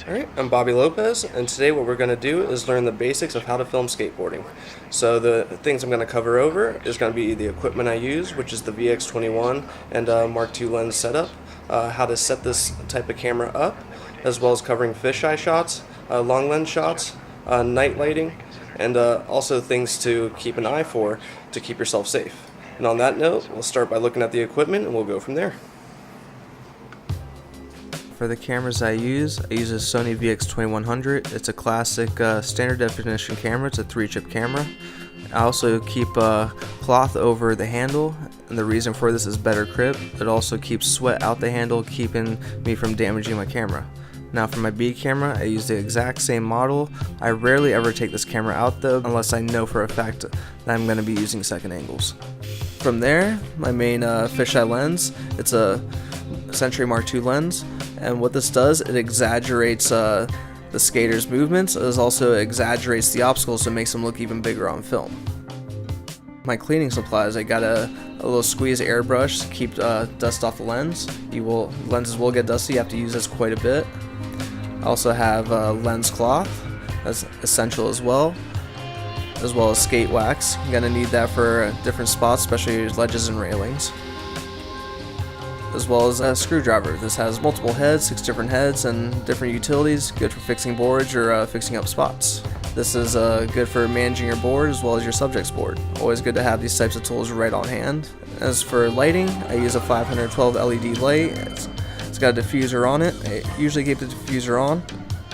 Alright, I'm Bobby Lopez, and today what we're going to do is learn the basics of how to film skateboarding. So the things I'm going to cover over is going to be the equipment I use, which is the VX21 and Mark II lens setup, how to set this type of camera up, as well as covering fisheye shots, long lens shots, night lighting, and also things to keep an eye for to keep yourself safe. And on that note, we'll start by looking at the equipment and we'll go from there. For the cameras I use a Sony VX2100. It's a classic standard definition camera. It's a 3-chip camera. I also keep cloth over the handle, and the reason for this is better grip. It also keeps sweat out the handle, keeping me from damaging my camera. Now for my B camera, I use the exact same model. I rarely ever take this camera out though, unless I know for a fact that I'm going to be using second angles. From there, my main fisheye lens, it's a Century Mark II lens, and what this does, it exaggerates the skater's movements, as also exaggerates the obstacles, so it makes them look even bigger on film. My cleaning supplies, I got a little squeeze airbrush to keep dust off the lens. Lenses will get dusty, you have to use this quite a bit. I also have lens cloth, that's essential as well as skate wax. You're gonna need that for different spots, especially ledges and railings. As well as a screwdriver. This has multiple heads, 6 different heads and different utilities, good for fixing boards or fixing up spots. This is good for managing your board as well as your subject's board. Always good to have these types of tools right on hand. As for lighting, I use a 512 LED light. It's got a diffuser on it. I usually keep the diffuser on.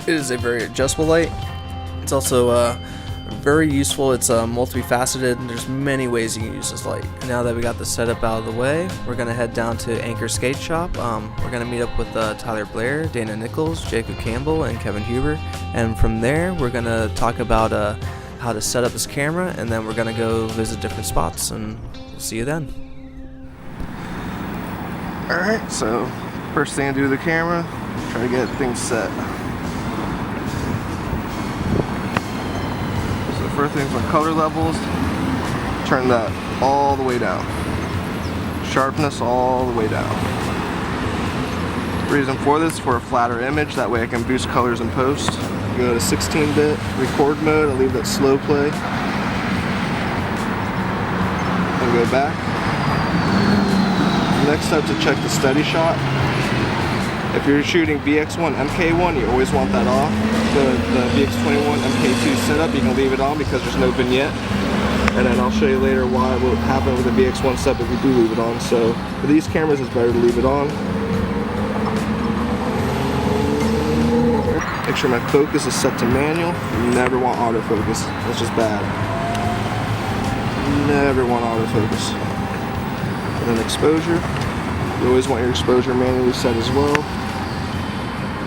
It is a very adjustable light. It's also very useful. It's multifaceted, and there's many ways you can use this light. Now that we got the setup out of the way, we're gonna head down to Anchor Skate Shop. We're gonna meet up with Tyler Blair, Dana Nichols, Jacob Campbell, and Kevin Huber. And from there, we're gonna talk about how to set up this camera, and then we're gonna go visit different spots, and we'll see you then. Alright, so first thing I do to the camera, try to get things set. First things on color levels, turn that all the way down. Sharpness all the way down. The reason for this is for a flatter image, that way I can boost colors in post. Go to 16-bit record mode, I'll leave that slow play. And go back. Next up, to check the steady shot. If you're shooting VX1 MK1, you always want that off. The VX21 MK2 setup, you can leave it on because there's no vignette. And then I'll show you later why it will happen with the VX1 setup if you do leave it on. So for these cameras, it's better to leave it on. Make sure my focus is set to manual. You never want autofocus. That's just bad. Never want autofocus. And then exposure. You always want your exposure manually set as well.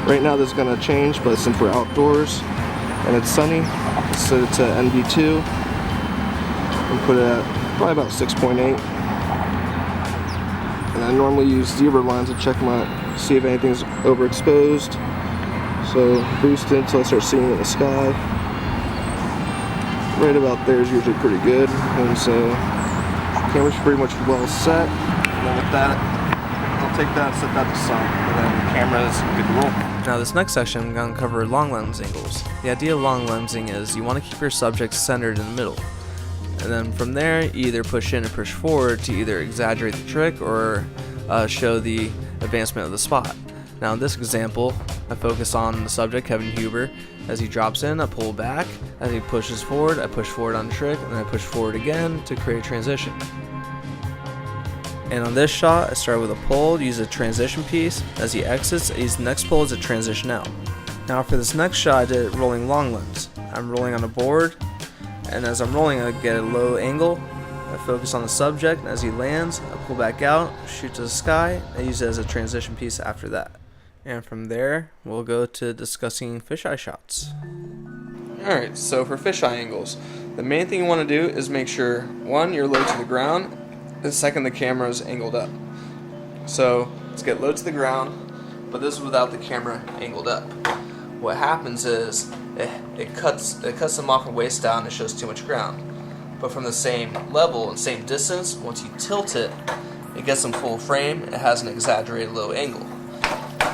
Right now this is going to change, but since we're outdoors and it's sunny, I'll set it to NB2 and put it at probably about 6.8. And I normally use zebra lines to check see if anything's overexposed. So boost it until I start seeing it in the sky. Right about there is usually pretty good. And so the camera's pretty much well set. And then with that, I'll take that and set that to sun, and then the camera is good to roll. Now this next section, I'm going to cover long lens angles. The idea of long lensing is you want to keep your subject centered in the middle. And then from there, you either push in or push forward to either exaggerate the trick or show the advancement of the spot. Now in this example, I focus on the subject, Kevin Huber. As he drops in, I pull back. As he pushes forward, I push forward on the trick, and then I push forward again to create a transition. And on this shot, I start with a pull, use a transition piece. As he exits, I use the next pull as a transition out. Now for this next shot, I did rolling long lens. I'm rolling on a board, and as I'm rolling, I get a low angle. I focus on the subject, and as he lands, I pull back out, shoot to the sky, and use it as a transition piece after that. And from there, we'll go to discussing fisheye shots. Alright, so for fisheye angles, the main thing you want to do is make sure, one, you're low to the ground, and second, the camera is angled up. So let's get low to the ground, but this is without the camera angled up. What happens is it cuts them off and waist down and it shows too much ground. But from the same level and same distance, once you tilt it, it gets them full frame. It has an exaggerated low angle.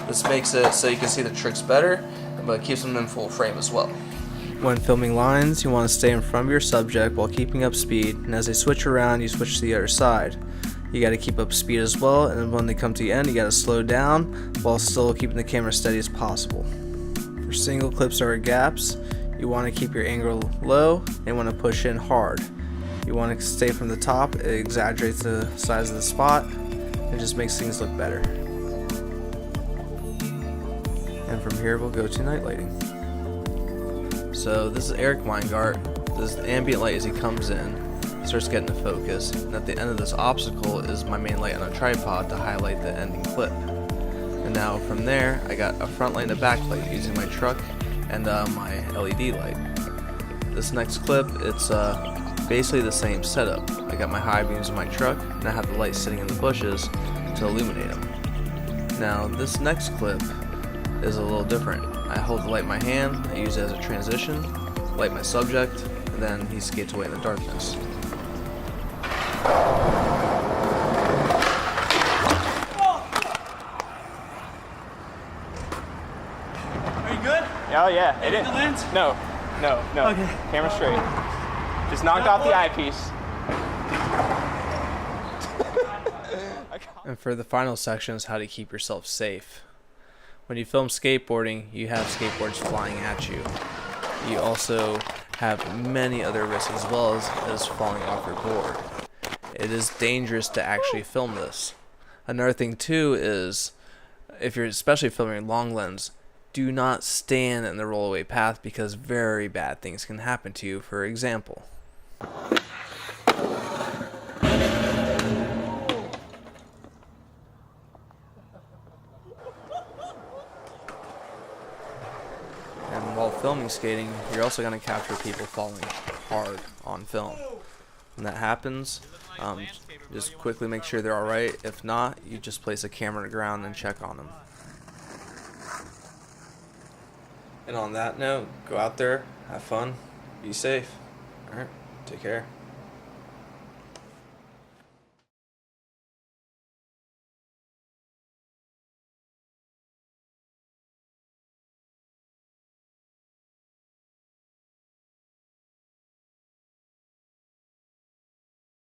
This makes it so you can see the tricks better, but keeps them in full frame as well. When filming lines, you want to stay in front of your subject while keeping up speed, and as they switch around, you switch to the other side. You got to keep up speed as well, and then when they come to the end, you got to slow down while still keeping the camera steady as possible. For single clips or gaps, you want to keep your angle low and want to push in hard. You want to stay from the top, it exaggerates the size of the spot and just makes things look better. And from here we'll go to night lighting. So this is Eric Weingart. This is the ambient light as he comes in, starts getting the focus, and at the end of this obstacle is my main light on a tripod to highlight the ending clip. And now from there I got a front light and a back light using my truck and my LED light. This next clip, it's basically the same setup. I got my high beams in my truck and I have the light sitting in the bushes to illuminate them. Now this next clip is a little different. I hold the light in my hand, I use it as a transition, light my subject, and then he skates away in the darkness. Are you good? Oh yeah, Hit the lens? No. Okay. Camera straight. Just knocked off the eyepiece. And for the final section is how to keep yourself safe. When you film skateboarding, you have skateboards flying at you. You also have many other risks as well as falling off your board. It is dangerous to actually film this. Another thing too is, if you're especially filming long lens, do not stand in the rollaway path because very bad things can happen to you. For example, and while filming skating, you're also going to capture people falling hard on film. When that happens, just quickly make sure they're alright. If not, you just place a camera on the ground and check on them. And on that note, go out there, have fun, be safe. Alright, take care.